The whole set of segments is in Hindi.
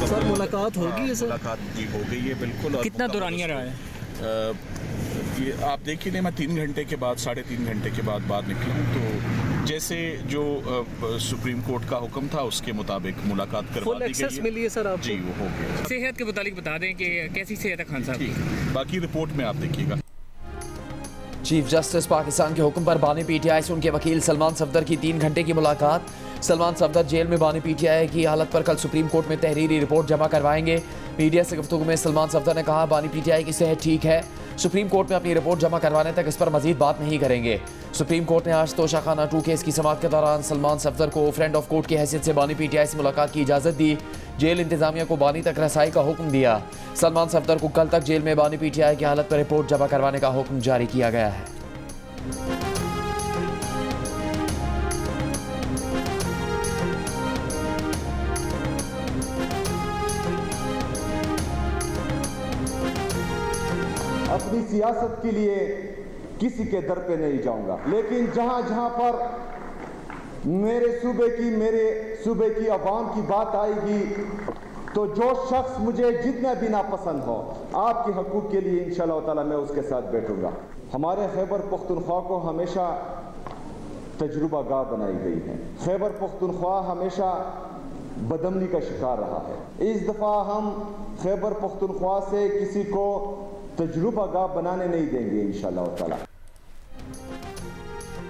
सर मुलाकात होगी है सर? मुलाकात जी हो गई है बिल्कुल। और कितना दौरानिया रहा है? ये आप देखिए नहीं, मैं 3 घंटे के बाद 3.5 घंटे के बाद बाहर निकला हूँ, तो जैसे जो सुप्रीम कोर्ट का हुक्म था उसके मुताबिक मुलाकात करवा फुल दी गई एक्सेस है। मिली है सर आपको? जी वो हो गया। सेहत के मुतालिक बता दें कि कैसी सेहत है खान साहब की? ठीक, बाकी रिपोर्ट में आप देखिएगा। चीफ जस्टिस पाकिस्तान के हुक्म पर बानी पीटीआई से उनके वकील सलमान सफदर की 3 घंटे की मुलाकात। सलमान सफदर जेल में बानी पीटीआई की हालत पर कल सुप्रीम कोर्ट में तहरीरी रिपोर्ट जमा करवाएंगे। मीडिया से गुफ्तगू में सलमान सफदर ने कहा बानी पीटीआई की सेहत ठीक है, सुप्रीम कोर्ट में अपनी रिपोर्ट जमा करवाने तक इस पर मजीद बात नहीं करेंगे। सुप्रीम कोर्ट ने आज तोशाखाना 2 केस की समाअत के दौरान सलमान सफदर को फ्रेंड ऑफ कोर्ट की हैसियत से बानी पीटीआई से मुलाकात की इजाज़त दी। जेल इंतजामिया को बानी तक रसाई का हुक्म दिया। सलमान सफदर को कल तक जेल में बानी पीटीआई की हालत पर रिपोर्ट जमा करवाने का हुक्म जारी किया गया है। अपनी सियासत के लिए किसी के दर पे नहीं जाऊंगा, लेकिन जहां जहां पर मेरे सूबे की आवाम की बात आएगी, तो जो शख्स मुझे जितना भी नापसंद हो, आपके हकूक के लिए इंशाअल्लाह ताला मैं उसके साथ बैठूंगा। हमारे खैबर पख्तूनख्वा को हमेशा तजुर्बा गाह बनाई गई है। खैबर पख्तूनख्वा हमेशा बदमनी का शिकार रहा है। इस दफ़ा हम खैबर पख्तूनख्वा से किसी को तजुर्बा गाह बनाने नहीं देंगे इंशाअल्लाह ताला।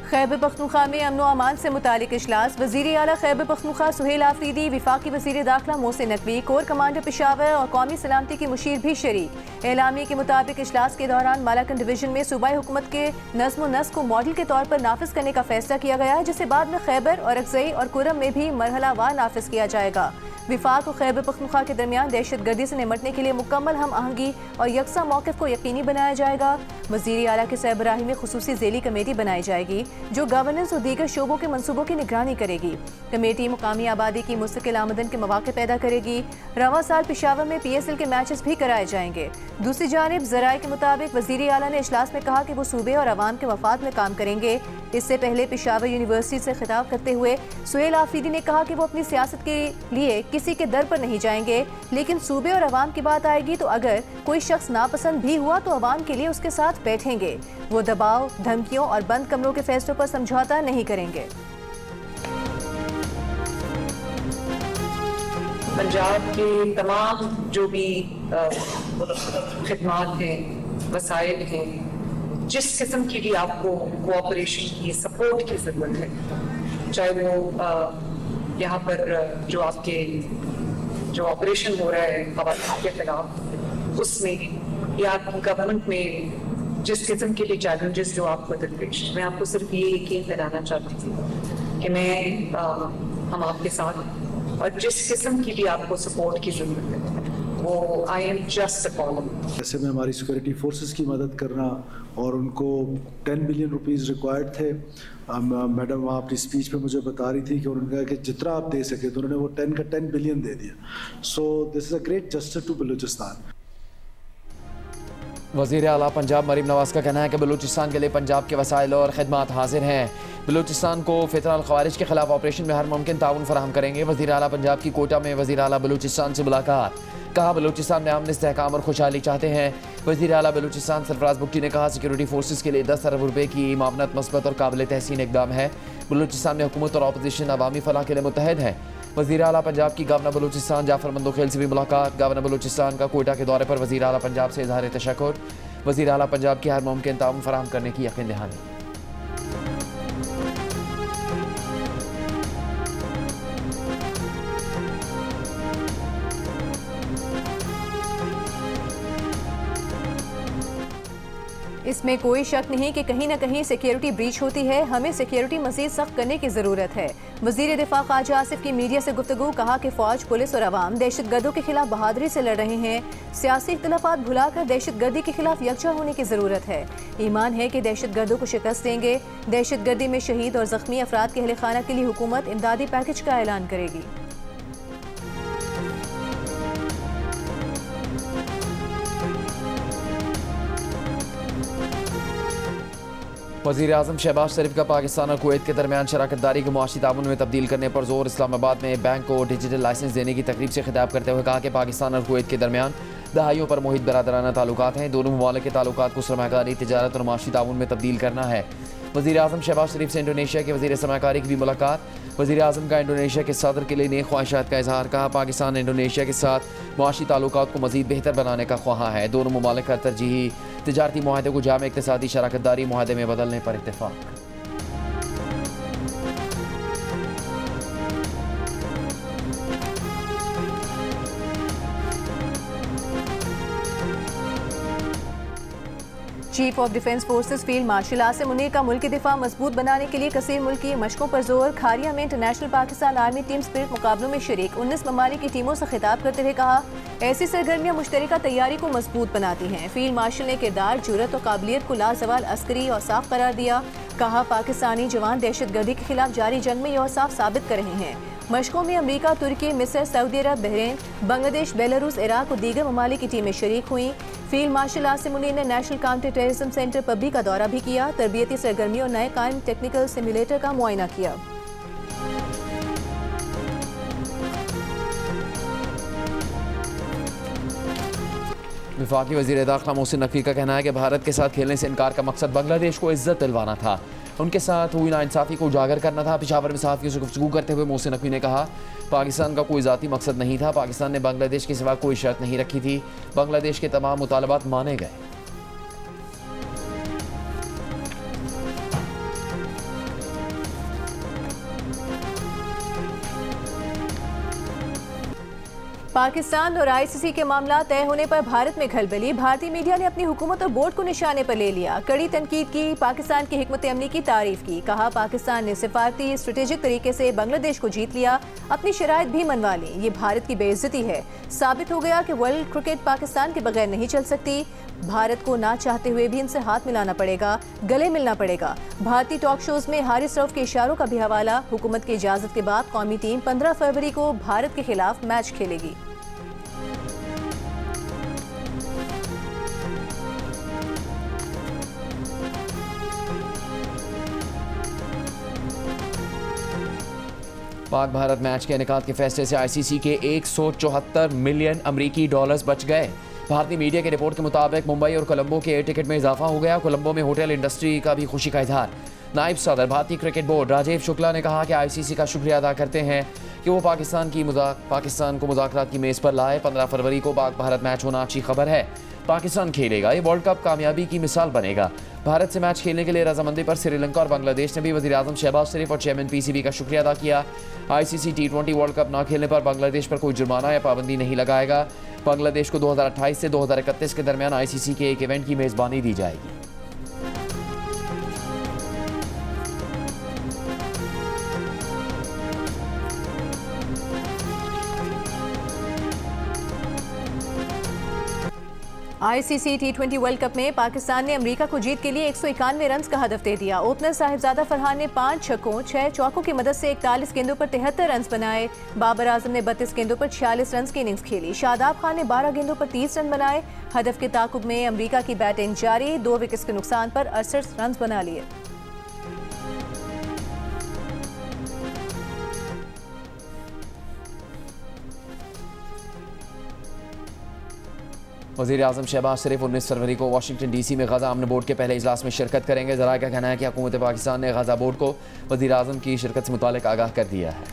खैबर पख्तूनख्वा में अमन व अमान से मुतालिक इजलास। वज़ीर आला खैबर पख्तूनख्वा सुहेल आफरीदी, वफाकी वज़ीर दाखिला मोहसिन नकवी, कोर कमांडर पेशावर और कौमी सलामती की मुशीर भी शरीक। एलामी के मुताबिक इजलास के दौरान मालाकन डिवीजन में सूबाई हुकूमत के नज़्म व नस्क को मॉडल के तौर पर नाफिज करने का फैसला किया गया है, जिसे बाद में खैबर और अक्सई और कुरम में भी मरहलावार नाफिज किया जाएगा। विफाक और खैबर पख्तूनख्वा के दरमियान दहशत गर्दी से निमटने के लिए मुकम्मल हम आहंगी और यकसा मौक़िफ़ को यकीनी बनाया जाएगा। वज़ीर आला की सरबराही में खुसूसी ज़ेली कमेटी बनाई जाएगी जो गवर्नेंस और दीगर शोबों के मनसूबों की निगरानी करेगी। कमेटी मुकामी आबादी की मुस्तकिल आमदन के मौक़े पैदा करेगी। रवां साल पेशावर में PSL के मैचेस भी कराए जाएंगे। दूसरी जानिब ज़राए के मुताबिक वज़ीर आला ने इजलास में कहा कि वो सूबे और अवाम के मफाद में काम करेंगे। इससे पहले पेशावर यूनिवर्सिटी से खिताब करते हुए सुहेल आफरीदी ने कहा कि वो अपनी सियासत के लिए किसी के दर पर नहीं जाएंगे, लेकिन सूबे और अवाम की बात आएगी तो अगर कोई शख्स नापसंद भी हुआ तो अवाम के लिए उसके साथ बैठेंगे। वो दबाव, धमकियों और बंद कमरों के फैसलों पर समझौता नहीं करेंगे। पंजाब के तमाम जो भी खिदमात हैं, वसाइल हैं, जिस किस्म की भी आपको कोऑपरेशन की सपोर्ट की ज़रूरत है, चाहे वो यहाँ पर जो ऑपरेशन हो रहा है खवातीन के खिलाफ उसमें, या गवर्नमेंट में जिस किस्म के भी चैलेंजेस जो आपको दरपेश, मैं आपको सिर्फ ये यकीन दिलाना चाहती थी कि हम आपके साथ, और जिस किस्म की भी आपको सपोर्ट की ज़रूरत है वो I am just a column. ऐसे में हमारी सिक्योरिटी फोर्सेस की मदद करना, और उनको 10 बिलियन रुपीस रिक्वायर्ड थे। मैडम वहाँ अपनी स्पीच पे मुझे बता रही थी कि उन्होंने कहा कि जितना आप दे सके, तो उन्होंने वो 10 का 10 बिलियन दे दिया। So this is a great justice to Balochistan. वज़ीर आला पंजाब मरीम नवाज का कहना है कि बलूचिस्तान के लिए पंजाब के वसाइल और खिदमात हाजिर हैं। बलूचिस्तान को फितरल खवारिज के खिलाफ ऑपरेशन में हर मुमकिन ताउन फराहम करेंगे। वज़ीर आला पंजाब की कोटा में वज़ीर आला बलूचिस्तान से मुलाकात। कहा बलूचिस्तान में अमन, इस्तेहकाम और खुशहाली चाहते हैं। वज़ीर आला बलूचिस्तान सरफराज बुगटी ने कहा सिक्योरिटी फोर्सेस के लिए 10 अरब रुपये की मामनत मस्बत और काबिल तहसीन इकदाम है। बलूचिस्तान में हुकूमत और अपोजिशन अवामी फलाह के लिए मुत्तहद है। वज़ीर आला पंजाब की गवर्नर बलूचिस्तान जाफर मंदोखेल से भी मुलाकात। गवर्नर बलूचिस्तान का कोटा के दौरे पर वज़ीर आला पंजाब से इज़हार तशक्कुर। वज़ीर आला पंजाब की हर मुमकिन ताउन फराहम करने की यकीन दहानी। इसमें कोई शक नहीं कि कहीं न कहीं सिक्योरिटी ब्रीच होती है। हमें सिक्योरिटी मज़ीद सख्त करने की ज़रूरत है। वज़ीर दिफा ख्वाजा आसिफ की मीडिया से गुफ्तगू। कहा कि फ़ौज, पुलिस और अवाम दहशतगर्दों के खिलाफ बहादुरी से लड़ रहे हैं। सियासी इख्तिलाफ़ात भुलाकर दहशतगर्दी के खिलाफ यकजा होने की ज़रूरत है। ईमान है कि दहशतगर्दों को शिकस्त देंगे। दहशतगर्दी में शहीद और ज़ख्मी अफराद के अहले खाना के लिए हुकूमत इमदादी पैकेज का ऐलान करेगी। वज़ीर आज़म शहबाज शरीफ का पाकिस्तान और कुवैत के दरमियान शराकत दारी को मुआशी ताउन में तब्दील करने पर जोर। इस्लामाबाद में बैंक को डिजिटल लाइसेंस देने की तकरीब से खिताब करते हुए कहा कि पाकिस्तान और कुवैत के दरमियान दहाइयों पर मुहित बरादराना ताल्लुकात हैं। दोनों ममालिक के ताल्लुकात को सरमाकारी, तिजारत और मुआशी ताउन में तब्दील करना है। वज़ीर आज़म शहबाज शरीफ से इंडोनेशिया के वज़ीर सरमाकारी की भी मुलाकात। वज़ीर आज़म का इंडोनेशिया के सदर के लिए नेक ख्वाहिशात का इजहार। कहा पाकिस्तान इंडोनेशिया के साथ मुआशी ताल्लुकात को मज़ीद बेहतर बनाने का ख्वाहा है। दोनों ममालिक का तरजीही तिजारती मुआहदे को जाम इक़्तिसादी शराकत दारी मुआहदे में बदलने पर इत्तेफाक। Chief of defence forces field marshal Asim Munir का मुल्क की दिफा मजबूत बनाने के लिए कसीर मुल्की मशकों पर जोर। खारिया में international Pakistan army team spirit मुकाबलों में शरीक 19 ममालिक की टीमों से खिताब करते हुए कहा ऐसी सरगर्मियां मुश्तरका तैयारी को मजबूत बनाती हैं। फील्ड मार्शल ने किरदार, जुर्रत और काबिलियत को लाजवाल अस्करी और साफ करार दिया। कहा पाकिस्तानी जवान दहशतगर्दी के खिलाफ जारी जंग में यह साफ साबित कर रहे हैं। मशकों में अमरीका, तुर्की, मिस्र, सऊदी अरब, बहरीन, बांग्लादेश, बेलारूस, इराक और दीगर ममालिक की टीमें शरीक हुई। फील्ड मार्शल आसिम मुनीर ने नेशनल काउंटर टेररिज्म सेंटर पबी का दौरा भी किया। तरबियती सरगर्मियों और नए कायम टेक्निकल सिमुलेटर का मुआयना किया। वफाकी वज़ीर दाखिला मोहसिन नकवी का कहना है कि भारत के साथ खेलने से इनकार का मकसद बांग्लादेश को इज्जत दिलवाना था, उनके साथ हुई नाइंसाफ़ी को उजागर करना था। पेशावर में सहाफ़ियों से गुफ्तगू करते हुए मोहसिन नकवी ने कहा पाकिस्तान का कोई ज़ाती मकसद नहीं था, पाकिस्तान ने बांग्लादेश के सिवा कोई शर्त नहीं रखी थी, बांग्लादेश के तमाम मुतालबात माने गए। पाकिस्तान और आईसीसी के मामला तय होने पर भारत में खलबली। भारतीय मीडिया ने अपनी हुकूमत और बोर्ड को निशाने पर ले लिया। कड़ी तनकीद की, पाकिस्तान की हिकमत अमली की तारीफ की। कहा पाकिस्तान ने सिफारती स्ट्रेटेजिक तरीके से बांग्लादेश को जीत लिया, अपनी शराइत भी मनवा ली। ये भारत की बेइज्जती है। साबित हो गया कि वर्ल्ड क्रिकेट पाकिस्तान के बगैर नहीं चल सकती। भारत को ना चाहते हुए भी इनसे हाथ मिलाना पड़ेगा, गले मिलना पड़ेगा। भारतीय टॉक शोज में हारिस रऊफ के इशारों का भी हवाला। हुकूमत की इजाजत के बाद कौमी टीम 15 फरवरी को भारत के खिलाफ मैच खेलेगी। पाक भारत मैच के इनेकाद के फैसले से आईसीसी के 174 मिलियन अमरीकी डॉलर्स बच गए। भारतीय मीडिया की रिपोर्ट के मुताबिक मुंबई और कोलंबो के एयर टिकट में इजाफा हो गया। कोलंबो में होटल इंडस्ट्री का भी खुशी का इजहार। नायब सदर भारतीय क्रिकेट बोर्ड राजीव शुक्ला ने कहा कि आईसीसी का शुक्रिया अदा करते हैं कि वो पाकिस्तान को मुज़ाकरात की मेज़ पर लाए। 15 फरवरी को पाक भारत मैच होना अच्छी खबर है। पाकिस्तान खेलेगा, ये वर्ल्ड कप कामयाबी की मिसाल बनेगा। भारत से मैच खेलने के लिए रजामंदी पर श्रीलंका और बांग्लादेश ने भी वज़ीर आज़म शहबाज शरीफ और चेयरमैन पीसीबी का शुक्रिया अदा किया। आईसीसी T20 वर्ल्ड कप न खेलने पर बांग्लादेश पर कोई जुर्माना या पाबंदी नहीं लगाएगा। बांग्लादेश को 2028 से 2031 के दरमियान आईसीसी के एक इवेंट की मेज़बानी दी जाएगी। आईसीसी T20 वर्ल्ड कप में पाकिस्तान ने अमेरिका को जीत के लिए 191 रन का हदफ दे दिया। ओपनर साहिबजादा फरहान ने 5 छक्कों 6 चौकों की मदद से 41 गेंदों पर 73 रन बनाए। बाबर आजम ने 32 गेंदों पर 46 रन की इनिंग्स खेली। शादाब खान ने 12 गेंदों पर 30 रन बनाए। हदफ के ताकुब में अमेरिका की बैटिंग जारी। 2 विकेट्स के नुकसान पर 68 रन बना लिए। वज़ीर आज़म शहबाज शरीफ 19 फरवरी को वाशिंगटन DC में गज़ा अमन बोर्ड के पहले इजलास में शिरकत करेंगे। ज़राए का कहना है कि हुकूमत पाकिस्तान ने गज़ा बोर्ड को वज़ीर आज़म की शिरकत से मुतालिक आगाह कर दिया है।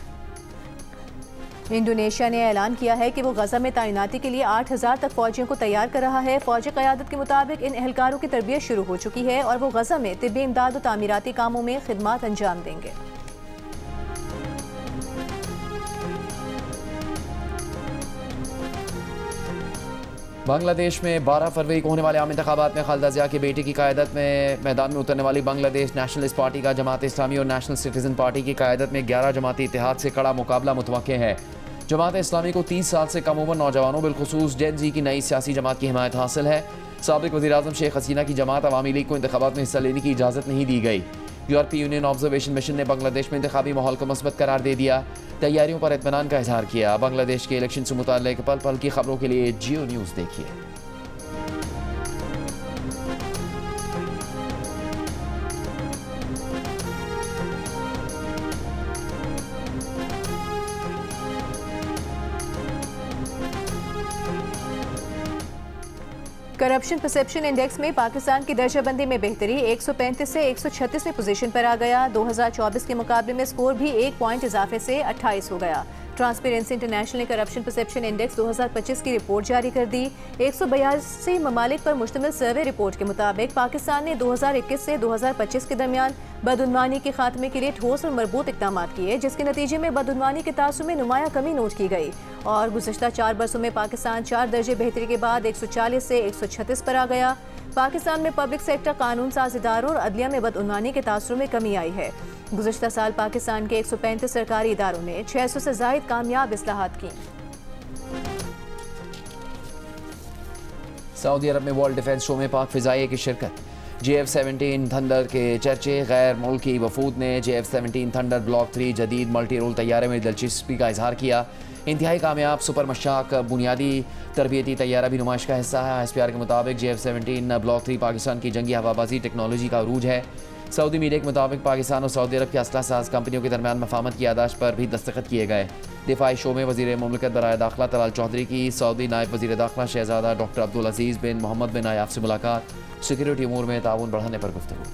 इंडोनेशिया ने ऐलान किया है कि वो गज़ा में तैनाती के लिए 8000 तक फौजियों को तैयार कर रहा है। फौजी क़यादत के मुताबिक इन एहलकारों की तरबियत शुरू हो चुकी है और वो गज़ा में तिब्बी इमदाद और तामीराती कामों में खिदमात अंजाम देंगे। बांग्लादेश में 12 फरवरी को होने वाले आम इंतखाबात में खालिदा ज़िया की बेटी की क़यादत में मैदान में उतरने वाली बांग्लादेश नेशनलिस्ट पार्टी का जमात इस्लामी और नेशनल सिटीज़न पार्टी की क़यादत में 11 जमाती इत्तेहाद से कड़ा मुकाबला मुतवक्के है। जमात इस्लामी को 30 साल से कम उम्र नौजवानों बिलखुसूस जेन ज़ी की नई सियासी जमात की हिमायत हासिल है। साबिक़ वज़ीर आज़म शेख हसीना की जमात अवामी लीग को इंतखाबात में हिस्सा लेने की इजाज़त नहीं दी गई। यूरोपीय यूनियन ऑब्जर्वेशन मिशन ने बांग्लादेश में इंतखाबी माहौल को मस्बत करार दे दिया। तैयारियों पर इत्मीनान का इजहार किया। बांग्लादेश के इलेक्शन से मुताल्लिक़ पल पल की खबरों के लिए जियो न्यूज़ देखिए। करप्शन परसेप्शन इंडेक्स में पाकिस्तान की दर्जाबंदी में बेहतरी 135 से 136वें पोजीशन पर आ गया। 2024 के मुकाबले में स्कोर भी 1 पॉइंट इजाफे से 28 हो गया। ट्रांसपेरेंसी इंटरनेशनल ने करप्शन परसेप्शन इंडेक्स 2025 की रिपोर्ट जारी कर दी। 182 ममालिक पर मुश्तमिल सर्वे रिपोर्ट के मुताबिक पाकिस्तान ने 2021 से 2025 के दरमियान बदउनवानी के खात्मे के लिए ठोस और मरबूत इक़दाम किए, जिसके नतीजे में बदउनवानी के तासुर में नुमाया कमी नोट की गई और गुज़श्ता 4 बरसों में पाकिस्तान 4 दर्जे बेहतरी के बाद 140 से 136 पर आ गया। पाकिस्तान में पब्लिक सेक्टर कानून साज इदारों और अदलिया में बदउनवानी के तासुर में कमी आई है। गुज़श्ता साल पाकिस्तान के 135 सरकारी इदारों ने 600 से ज़ायद कामयाब इस्लाहात की। सऊदी अरब में वर्ल्ड डिफेंस शो में पाक फ़िज़ाइये की शिरकत। JF-17 थंडर के चर्चे। गैर मुल्की वफूद ने JF-17 थंडर ब्लॉक 3 जदीद मल्टी रोल तैयारे में दिलचस्पी का इजहार किया। इंतहाई कामयाब सुपर मशाक बुनियादी तरबियती तैयारा भी नुमाइश का हिस्सा है। SPR के मुताबिक JF-17 ब्लॉक 3 पाकिस्तान की जंगी हवाबाजी टेक्नोलॉजी का अरूज है। सऊदी मीडिया के मुताबिक पाकिस्तान और सऊदी अरब की असलहा साज कंपनियों के दरमियान मफाहमत की यादाश्त पर भी दस्तखत किए गए। दिफाई शो में वज़ीर मुमलिकत बराए दाखिला तलाल चौधरी की सऊदी नायब वज़ीर दाखिला शहजादा डॉक्टर अब्दुल अजीज़ बिन मोहम्मद बिन नायाफ से मुलाकात। सिक्योरिटी अमूर में ताउन बढ़ाने पर गुफ्तगू।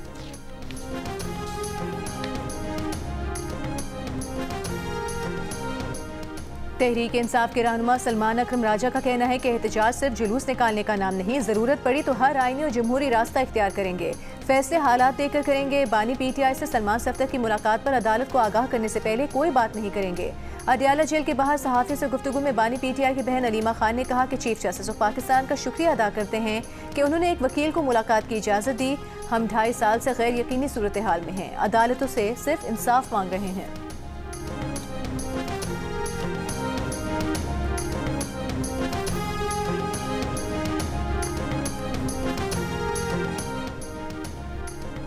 तहरीक इंसाफ के रहनुमा सलमान अकरम राजा का कहना है कि एहतजाज सिर्फ जुलूस निकालने का नाम नहीं, ज़रूरत पड़ी तो हर आईनी और जमहूरी रास्ता इख्तियार करेंगे। फैसले हालात देखकर करेंगे। बानी PTI से सलमान सफ्तर की मुलाकात पर अदालत को आगाह करने से पहले कोई बात नहीं करेंगे। अडियाला जेल के बाहर सहाफ़ी से गुफ्तगू में बानी PTI की बहन अलीमा खान ने कहा कि चीफ जस्टिस ऑफ पाकिस्तान का शुक्रिया अदा करते हैं कि उन्होंने एक वकील को मुलाकात की इजाज़त दी। हम 2.5 साल से गैर यकीनी सूरत हाल में हैं, अदालतों से सिर्फ इंसाफ मांग रहे हैं।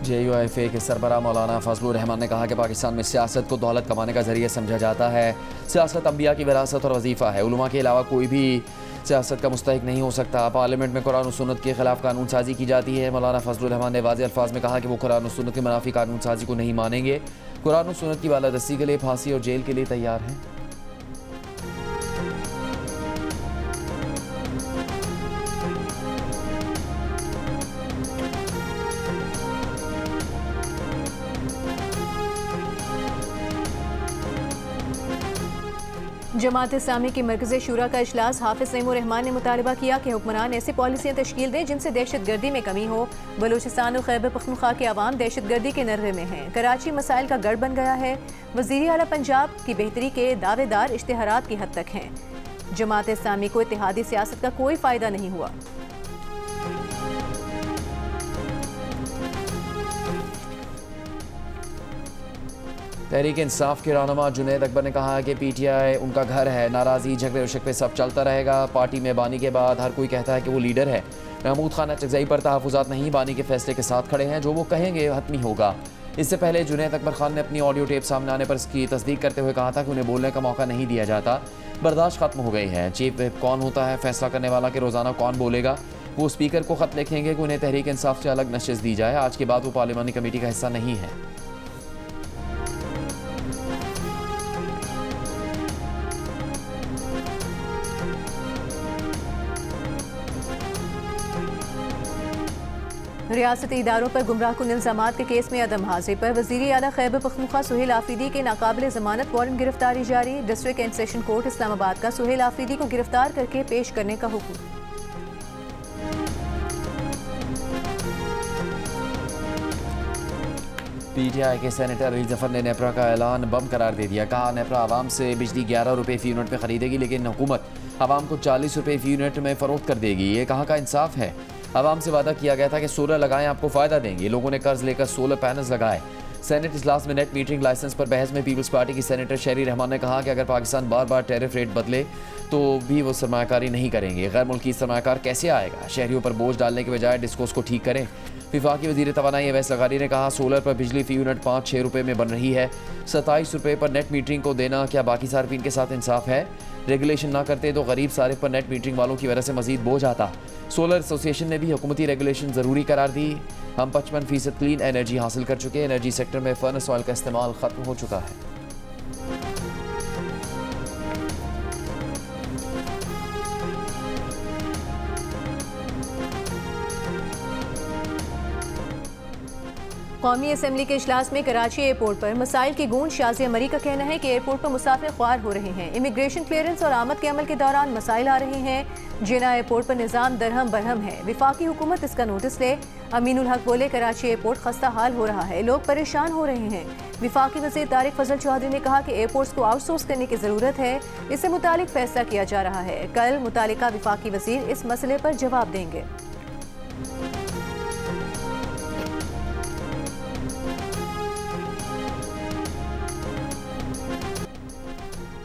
JUIFA के सरबराह मौलाना फजलुर रहमान ने कहा कि पाकिस्तान में सियासत को दौलत कमाने का जरिए समझा जाता है। सियासत अंबिया की विरासत और वजीफ़ा है। उलमा के अलावा कोई भी सियासत का मुस्तहिक नहीं हो सकता। पार्लियामेंट में कुरान और सुन्नत के खिलाफ कानून साजी की जाती है। मौलाना फजलुर रहमान ने वाज़ेह अल्फाज में कहा कि वो कुरान और सुन्नत के मुनाफी कानून साजी को नहीं मानेंगे। कुरान और सुन्नत की बालादस्ती के लिए फांसी और जेल के लिए तैयार हैं। जमात इस्लामी की मरकज़ी शूरा का इजलास। हाफिज नईमुर रहमान ने मुतालबा किया कि हुक्मरान ऐसी पॉलिसियाँ तश्कील दें जिनसे दहशतगर्दी में कमी हो। बलूचिस्तान और खैबर पख्तूनख्वा के अवाम दहशतगर्दी के नर्वे में हैं। कराची मसाइल का गढ़ बन गया है। वज़ीर आला पंजाब की बेहतरी के दावेदार इश्तिहारात की हद तक हैं। जमात इस्लामी को इत्तेहादी सियासत का कोई फ़ायदा नहीं हुआ। तहरीक इंसाफ के रहनुमा जुनैद अकबर ने कहा कि PTI उनका घर है। नाराज़ी झगड़े और शिकवे सब चलता रहेगा। पार्टी में बानी के बाद हर कोई कहता है कि वो लीडर है। महमूद खान चकजई पर तहफ़्फ़ुज़ात नहीं, बानी के फैसले के साथ खड़े हैं। जो वो कहेंगे हतमी होगा। इससे पहले जुनैद अकबर खान ने अपनी ऑडियो टेप सामने आने पर इसकी तस्दीक करते हुए कहा था कि उन्हें बोलने का मौका नहीं दिया जाता। बर्दाश्त खत्म हो गई है। चीफ विप कौन होता है फैसला करने वाला कि रोज़ाना कौन बोलेगा? वो स्पीकर को ख़त लिखेंगे कि उन्हें तहरीक इंसाफ से अलग नशिस्त दी जाए। आज के बाद वो पार्लिमानी कमेटी का हिस्सा नहीं है। रियासती इदारों पर गुमराहकुन इल्ज़ामात के केस में अदम हाजिरी पर वज़ीर आला खैबर पख्तूनख्वा सुहेल आफरीदी के नाकाबिल ज़मानत वारंट गिरफ्तारी जारी। District and session court Islamabad का सुहेल आफरीदी को गिरफ्तार करके पेश करने का हुक्म। PTI के सेनेटर अली जफर ने नेपरा का ऐलान बम करार दे दिया। कहा नेपरा आवाम से बिजली 11 रुपये फ़ी यूनिट में खरीदेगी, लेकिन हुकूमत आवाम को 40 रुपये फ़ी यूनिट में फ़रोख्त कर देगी। ये कहाँ का इंसाफ है? आवाम से वादा किया गया था कि सोलर लगाएं, आपको फ़ायदा देंगे। लोगों ने कर्ज लेकर सोलर पैनल्स लगाए। सेनेट इजलास में नेट मीटरिंग लाइसेंस पर बहस में पीपल्स पार्टी की सेनेटर शहरी रहमान ने कहा कि अगर पाकिस्तान बार बार टैरिफ रेट बदले तो भी वो सरमायाकारी नहीं करेंगे। गैर मुल्की सरमायाकार कैसे आएगा? शहरियों पर बोझ डालने के बजाय डिस्कोस को ठीक करें। विफाकी वज़ीर तवानाई अवैस लगारी ने कहा सोलर पर बिजली फ़ी यूनिट 5-6 रुपये में बन रही है। 27 रुपये पर नेट मीटरिंग को देना क्या बाकी सार्फिन के साथ इंसाफ है? रेगुलेशन ना करते तो गरीब सारिफ पर नेट मीटरिंग वालों की वजह से मजीद बोझ आता। सोलर एसोसिएशन ने भी हुकूमती रेगुलेशन ज़रूरी करार दी। हम 55% क्लीन एनर्जी हासिल कर चुके। एनर्जी सेक्टर में फर्नेस ऑयल का इस्तेमाल ख़त्म हो चुका है। कौमी असम्बली के इजलास में कराची एयरपोर्ट पर मसाइल की गूंज। शाज़िया मरी का कहना है कि एयरपोर्ट पर मुसाफिर ख्वार हो रहे हैं। इमिग्रेशन क्लियरेंस और आमद के अमल के दौरान मसाइल आ रहे हैं। जिना एयरपोर्ट पर निज़ाम दरहम बरहम है। विफाकी हुकूमत इसका नोटिस ले। अमीनुल हक बोले कराची एयरपोर्ट खस्ता हाल हो रहा है, लोग परेशान हो रहे हैं। विफाकी वज़ीर तारिक फजल चौधरी ने कहा कि एयरपोर्ट्स को आउटसोर्स करने की ज़रूरत है। इससे मुतालिक फैसला किया जा रहा है। कल मुतालिका विफाकी वज़ीर इस मसले पर जवाब देंगे।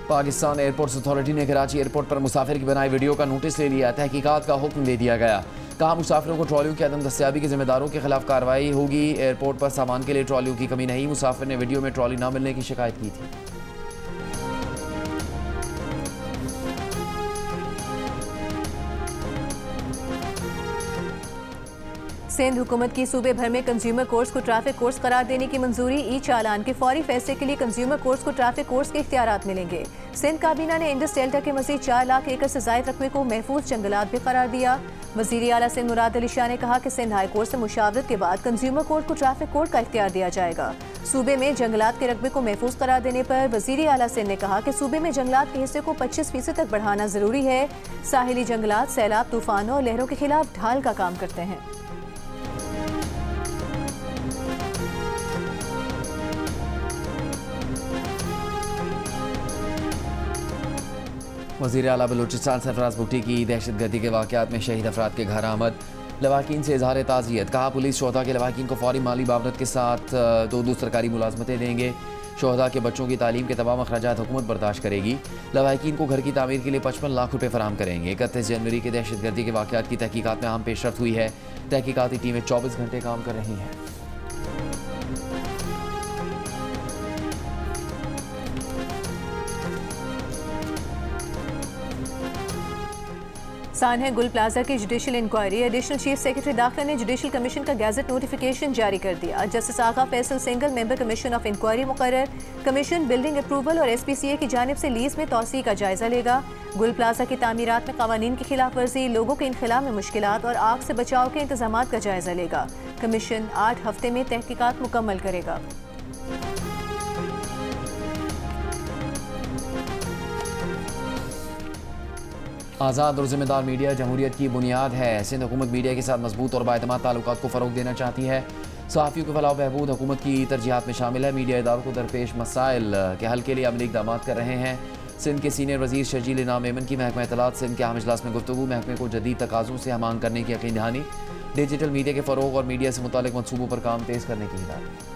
पाकिस्तान एयरपोर्ट्स अथॉरिटी ने कराची एयरपोर्ट पर मुसाफिर की बनाई वीडियो का नोटिस ले लिया। तहकीकात का हुक्म दे दिया गया। कहा मुसाफिरों को ट्रॉलियों की अदम दस्तियाबी के जिम्मेदारों के खिलाफ कार्रवाई होगी। एयरपोर्ट पर सामान के लिए ट्रॉलियों की कमी नहीं। मुसाफिर ने वीडियो में ट्रॉली न मिलने की शिकायत की थी। सिंध हुकूमत की सूबे भर में कंज्यूमर कोर्ट्स को ट्रैफिक कोर्स करार देने की मंजूरी। ई चालान के फौरी फैसले के लिए कंज्यूमर कोर्ट्स को ट्रैफिक कोर्स के इख्तियारात मिलेंगे। सिंध काबीना ने इंडस डेल्टा के मजीद 4 लाख एकड़ से जायद रकबे को महफूज जंगलात भी करार दिया। वजीर आला सिंध मुराद अली शाह ने कहा कि सिंध हाई कोर्ट से मुशावरत के बाद कंज्यूमर कोर्ट को ट्रैफिक कोर्ट का इख्तियार दिया जाएगा। सूबे में जंगलात के रकबे को महफूज करार देने पर वजीर आला सिंध ने कहा कि सूबे में जंगलात के हिस्से को 25% तक बढ़ाना जरूरी है। साहिली जंगलात सैलाब, तूफानों और लहरों के खिलाफ ढाल का काम करते हैं। वज़ीर आला बलूचिस्तान सरफराज भुट्टी की दहशतगर्दी के वाक़यात में शहीद अफराद के घर आमद। लवाकिन से इजहार ताज़ियत। कहा पुलिस शोहदा के लवाकिन को फौरी माली बावरत के साथ 2 सरकारी मुलाजमतें देंगे। शोहदा के बच्चों की तालीम के तमाम अखराजात हुकूमत बर्दाश्त करेगी। लवाकिन को घर की तामीर के लिए 55 लाख रुपये फराहम करेंगे। 31 जनवरी के दहशतगर्दी के वाक़यात की तहकीकात में अहम पेशरफ्त हुई है। तहकीकाती टीमें 24 घंटे काम कर रही हैं। सानह गुल प्लाजा की judicial inquiry. Additional chief secretary दाखिला ने जुडिशल कमीशन का गैजेट नोटिफिकेशन जारी कर दिया। Justice Agha Faisal single member commission of inquiry मुकर्रर। कमीशन बिल्डिंग अप्रूवल और SPCA की जानिब से लीज में तोसी का जायजा लेगा। गुल प्लाजा की तामीरात में कवानीन की खिलाफ वर्जी, लोगों के इनखला में मुश्किलात और आग से बचाव के इंतजाम का जायजा लेगा। कमीशन 8 हफ्ते में तहकीकात मुकम्मल करेगा। आज़ाद और जिम्मेदार मीडिया जमहूरियत की बुनियाद है। सिंध हुकूमत मीडिया के साथ मजबूत और बाएतमाद ताल्लुकात को फ़रोग देना चाहती है। सहाफ़ियों के फलाह बहबूद हुकूमत की तरजीहात में शामिल है। मीडिया इदारों को दरपेश मसाइल के हल के लिए अमली इक़दाम कर रहे हैं। सिंध के सीनियर वज़ीर शर्जील इनाम मेमन की महकमा इत्तलात सिंध के आम इजलास में गुफ्तगू। महकमे को जदीद तकाज़ों से हमांग करने की यकीन दहानी। डिजिटल मीडिया के फ़रोग और मीडिया से मुतालिक मनसूबों पर काम तेज़ करने की हिदायत।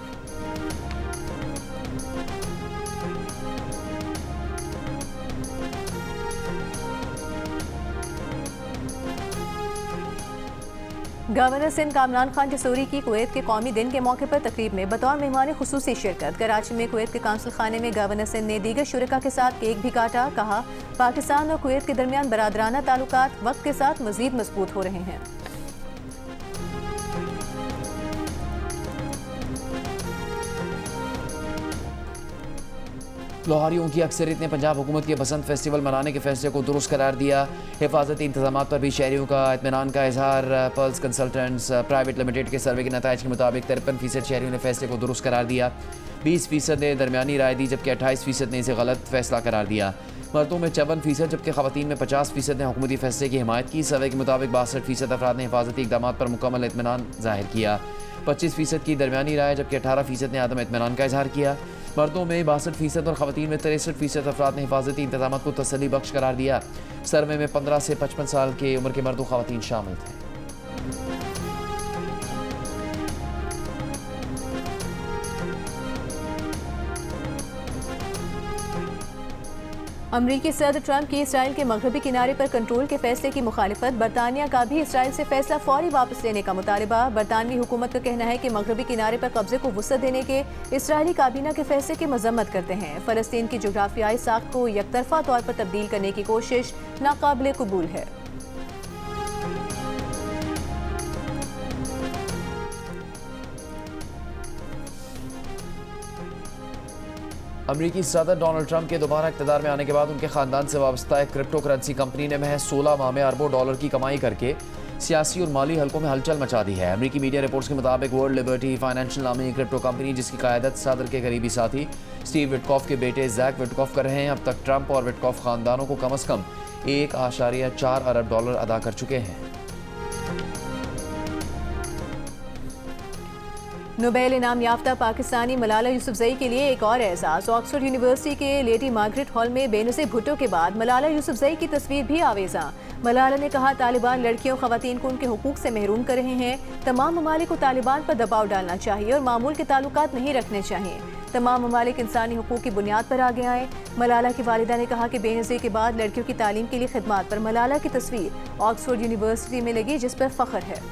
गवर्नर सिंध कामरान खान जसूरी की कुवैत के कौमी दिन के मौके पर तकरीब में बतौर मेहमान खुसूसी शिरकत। कराची में कुवैत के काउंसिल खाने में गवर्नर सिंध ने दीगर शुरका के साथ केक भी काटा। कहा पाकिस्तान और कुवैत के दरमियान बरादराना ताल्लुकात वक्त के साथ मजीद मजबूत हो रहे हैं। लाहौरियों की अक्सरियत ने पंजाब हुकूमत के बसंत फेस्टिवल मनाने के फैसले को दुरुस्त करार दिया। हिफाजती इंतजाम पर भी शहरियों का इत्मीनान का इजहार। पल्स कंसल्टेंट्स प्राइवेट लिमिटेड के सर्वे के नताइज के मुताबिक 53% शहरियों ने फैसले को दुरुस्त करार दिया। 20% ने दरमियानी राय दी, जबकि 28% ने इसे गलत फैसला करार दिया। मर्दों में 54% जबकि खवातीन में 50% ने हुकूमती फैसले की हिमायत की। सर्वे के मुताबिक 62% अफराद ने हिफाजती इक़दाम पर मुकम्मल इत्मीनान जाहिर किया। 25% की दरमियानी राय जबकि 18% ने आदम इत्मीनान का इजहार किया। मर्दों में 62% और खवातीन में 63% अफराद ने हिफाजती इंतजाम को तसल्ली बख्श करार दिया। सर्वे में 15 से 55 साल के उम्र के मर्द और खवातीन शामिल थे। अमरीकी सदर ट्रंप की इसराइल के मगरबी किनारे पर कंट्रोल के फैसले की मुखालिफत। बरतानिया का भी इसराइल से फैसला फौरी वापस लेने का मुतालिबा। बरतानवी हुकूमत का कहना है कि मगरबी किनारे पर कब्जे को वुसअत देने के इसराइली काबीना के फैसले की मजम्मत करते हैं। फलस्तीन की जोग्राफियाई साख्त को यकतरफा तौर पर तब्दील करने की कोशिश नाकाबिले कबूल है। अमरीकी सदर डोनाल्ड ट्रंप के दोबारा इक़्तिदार में आने के बाद उनके ख़ानदान से वाबस्ता एक क्रिप्टो करेंसी कंपनी ने महज 16 माह में अरबों डॉलर की कमाई करके सियासी और माली हलकों में हलचल मचा दी है। अमेरिकी मीडिया रिपोर्ट्स के मुताबिक वर्ल्ड लिबर्टी फाइनेंशियल नामी क्रिप्टो कंपनी, जिसकी क़यादत सदर के करीबी साथी स्टीव विटकॉफ के बेटे जैक विटकॉफ कर रहे हैं, अब तक ट्रंप और विटकॉफ ख़ानदानों को कम से कम $1.4 अरब अदा कर चुके हैं। नोबेल इनाम याफ्ता पाकिस्तानी मलाला यूसुफजई के लिए एक और एजाज़। ऑक्सफोर्ड यूनिवर्सिटी के लेडी मार्गरेट हॉल में बेनज़ीर भुट्टो के बाद मलाला यूसुफजई की तस्वीर भी आवेज़ा। मलाला ने कहा, तालिबान लड़कियों ख़वातीन को उनके हुकूक से महरूम कर रहे हैं। तमाम ममालिक को तालिबान पर दबाव डालना चाहिए और मामूल के ताल्लुकात नहीं रखने चाहिए। तमाम ममालिक इंसानी हुकूक की बुनियाद पर आगे आए। मलाला की वालिदा ने कहा कि बेनज़ीर के बाद लड़कियों की तालीम के लिए खिदमात पर मलाला की तस्वीर ऑक्सफोर्ड यूनिवर्सिटी में लगी, जिस पर फ़ख्र है।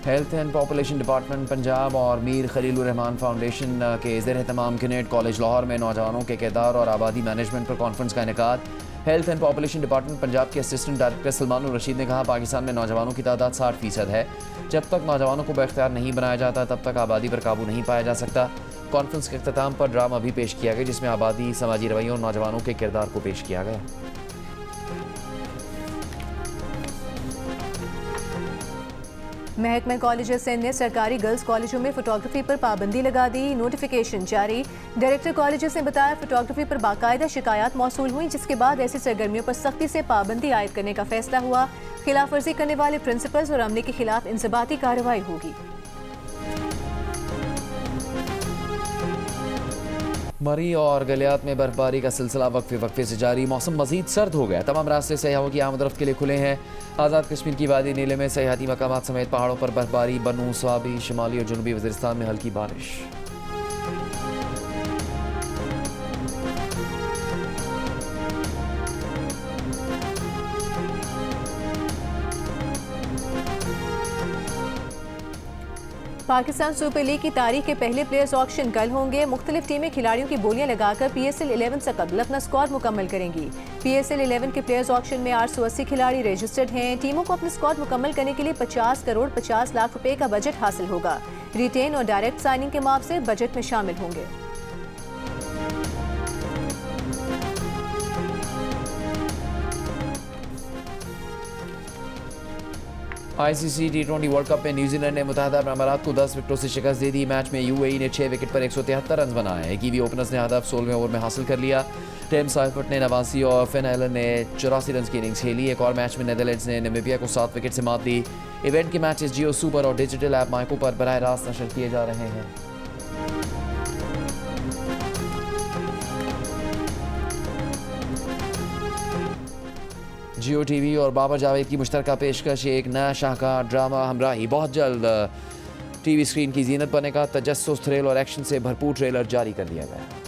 Health and population department Punjab और मीर खलीलुर रहमान फाउंडेशन के ज़ेर तमाम कैनेट कॉलेज लाहौर में नौजवानों के किरदार और आबादी मैनेजमेंट पर कॉन्फ्रेंस का इनेकाद। Health and population department Punjab के असिस्टेंट डायरेक्टर सलमान रशीद ने कहा, पाकिस्तान में नौजवानों की तादाद 60% है। जब तक नौजवानों को बाख्तियार नहीं बनाया जाता तब तक आबादी पर काबू नहीं पाया जा सकता। कॉन्फ्रेंस के अख्ताम पर ड्रामा भी पेश किया गया, जिसमें आबादी, समाजी रवैयों और नौजवानों के किरदार को पेश किया गया। महकमा कॉलेज सिंध ने सरकारी गर्ल्स कॉलेजों में फोटोग्राफी पर पाबंदी लगा दी। नोटिफिकेशन जारी। डायरेक्टर कॉलेजेस ने बताया, फोटोग्राफी पर बाकायदा शिकायत मौसूल हुई, जिसके बाद ऐसी सरगर्मियों पर सख्ती से पाबंदी आयद करने का फैसला हुआ। खिलाफ वर्जी करने वाले प्रिंसिपल्स और अमले के खिलाफ इंजबाती कार्रवाई होगी। मरी और गलियात में बर्फबारी का सिलसिला वक्फे से जारी। मौसम मजीद सर्द हो गया। तमाम रास्ते सयाहों की आमद रफ्त के लिए खुले हैं। आज़ाद कश्मीर की वादी नीले में सयाहती मकामात समेत पहाड़ों पर बर्फबारी। बनू, स्वाबी, शिमाली और जनूबी वज़ीरिस्तान में हल्की बारिश। पाकिस्तान सुपर लीग की तारीख के पहले प्लेयर्स ऑक्शन कल होंगे। मुख्तलिफ टीमें खिलाड़ियों की बोलियां लगाकर PSL 11 से कबल अपना स्क्वाड मुकम्मल करेंगी। PSL 11 के प्लेयर्स ऑक्शन में 880 खिलाड़ी रजिस्टर्ड हैं। टीमों को अपने स्क्वाड मुकम्मल करने के लिए 50 करोड़ 50 लाख रुपए का बजट हासिल होगा। रिटेन और डायरेक्ट साइनिंग के मुआवजे बजट में शामिल होंगे। ICC T20 वर्ल्ड कप में न्यूजीलैंड ने मुत्तहदा अरब अमारात को 10 विकेटों से शिकस्त दे दी। मैच में UAE ने 6 विकेट पर 173 रन बनाए। कीवी ओपनर्स ने हदफ 16वें ओवर में हासिल कर लिया। टेम साइफर्ट ने 89 और फिन एलन ने 84 रन की इनिंग्स खेली। एक और मैच में नीदरलैंड्स ने नामीबिया को 7 विकेट से मात दी। इवेंट के मैचेस जियो सुपर और डिजिटल ऐप माइको पर बराह रास्त नशर किए जा रहे हैं। जियो TV और बाबर जावेद की मुश्तरका पेशकश, एक नया शाहकार ड्रामा हमराही बहुत जल्द TV स्क्रीन की जीनत बनेगा। तजस्सुस, थ्रिल और एक्शन से भरपूर ट्रेलर जारी कर दिया गया।